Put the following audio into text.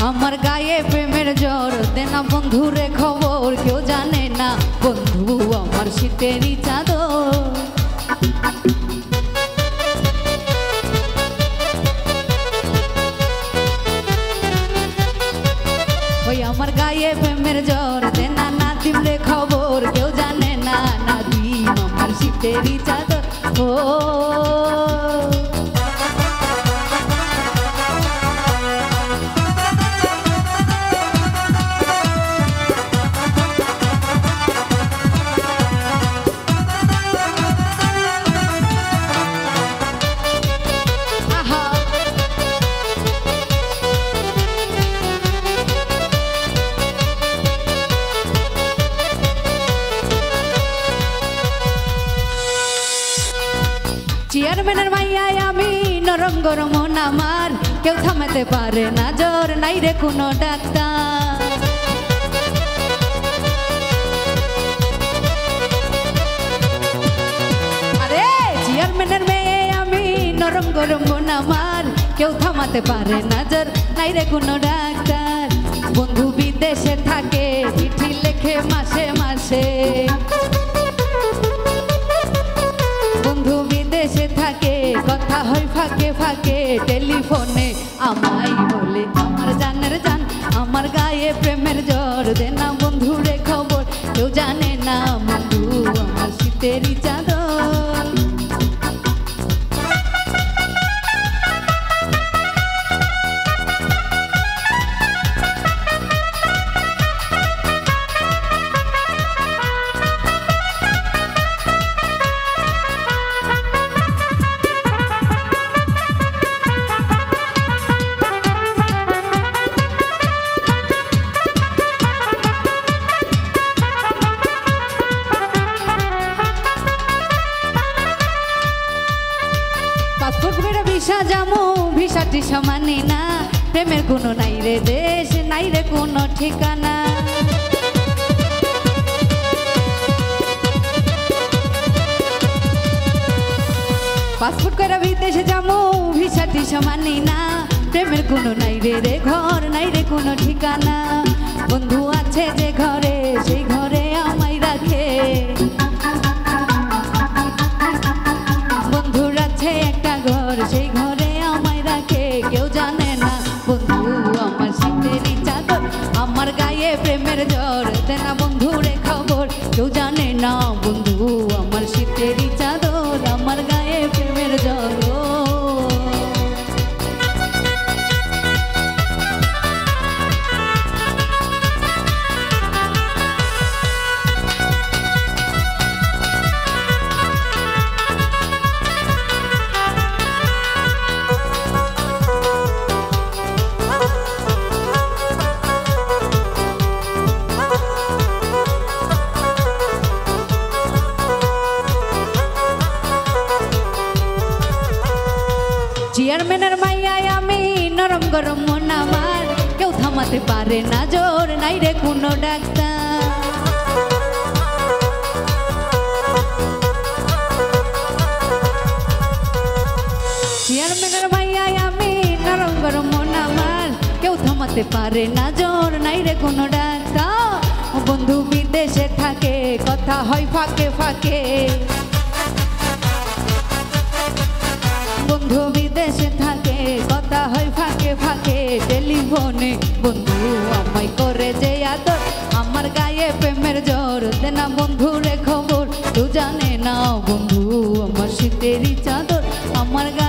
আমার গায়ে প্রেমের জ্বর দেনা বন্ধু রে খবর কেউ জানে না বন্ধু আমার শীতেরই চাদর ওই আমার গায়ে প্রেমের জ্বর দেনা নাদিম রে খবর কেউ জানে না নাদিম আমার শীতেরই চাদর ও চেয়ারম্যানের মাইয়ায় আমি নরম গরম আমার কেউ থামাতে পারে না জ্বর নাই রে কোনো ডাক্তার আরে চেয়ারম্যানের মেয়ে আমি নরম গরম আমার কেউ থামাতে পারে না জ্বর নাই রে কোনো ডাক্তার বন্ধু বিদেশে থাকে চিঠি লেখে মাসে মাসে বন্ধু বিদেশে থাকে কথা হয় ফাঁকে ফাঁকে টেলিফোনে আমায় বলে আমার জানের জান আমার গায়ে প্রেমের জ্বর দেনা বন্ধু রে খবর কেউ জানে না বন্ধু আমার শীতেরই চাদর ভিসা জামু ভিসাটি সমানে না প্রেমের কোনো নাই রে দেশ নাই রে কোনো ঠিকানা পাসপোর্ট করে বিদেশে যাবো ভিসাটি সমানে না প্রেমের কোনো নাই রে ঘর নাই রে কোনো ঠিকানা বন্ধু আছে যে ঘরে সেই ঘরে আমায় রাখে বন্ধুর আছে একটা ঘর সেই ঘরে আমায় রাখে কেউ জানে না বন্ধু আমার শীতেরই চাদর আমার গায়ে প্রেমের জ্বর দেনা বন্ধু রে খবর কেউ জানে না বন্ধু আমার শীতেরই চাদর আমার গায়ে প্রেমের জ্বর চেয়ারম্যানের মাইয়ায় আমি নরম গরম মন আমার কেউ থামাতে পারে না জোর নাই রে কোনো ডাক্তার চেয়ারম্যানের মাইয়ায় আমি নরম গরম মন আমার কেউ থামাতে পারে না জোর নাই রে কোনো ডাক্তার বন্ধু বিদেশে থাকে কথা হয় ফাঁকে ফাঁকে বন্ধু বিদেশে থাকে কথা হয় ফাঁকে ফাঁকে টেলিফোনে বন্ধু আমায় করে যে আদর আমার গায়ে প্রেমের জ্বর দেনা বন্ধু রে খবর তুই জানে না বন্ধু আমার শীতেরই চাদর আমার গায়ে